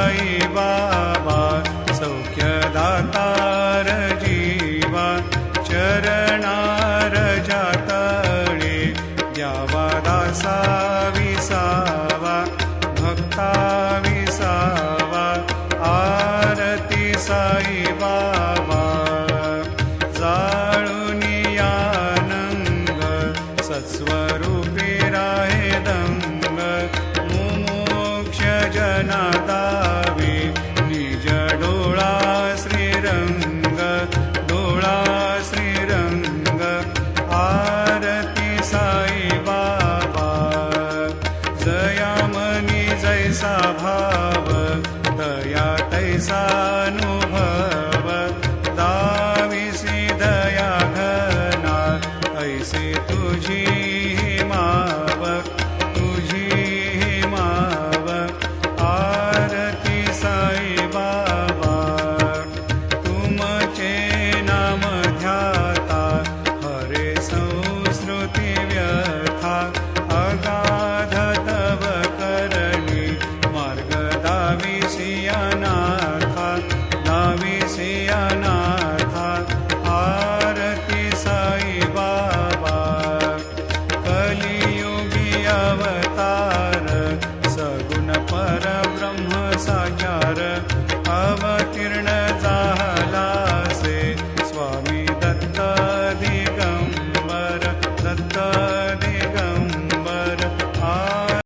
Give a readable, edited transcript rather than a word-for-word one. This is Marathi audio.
साई बाबा सौख्यदातार जीवा चरणार जातळे द्यावा दासा विसावा भक्ता विसावा आरती साई बाबा जाळूनी आनंद सत्स्वरूपी राहे दंग मुमोक्ष जना दावे निज डोळा श्रीरंग डोळा श्रीरंग आरती साई बाबा जयामनी जैसा भाव दया तैसा अनुभव दाविसी दया घना ऐसे तुझी माव तुझी माव आरती साई बाबा तुमचे नाम ध्याता हरे संस्कृती व्यथा अगाध तव करणी मार्ग दाविसी अनाथा दाविसी अनाथा आरती साई बाबा कलियुगी अवतार सगुण परब्रह्म साचार अवतीर्ण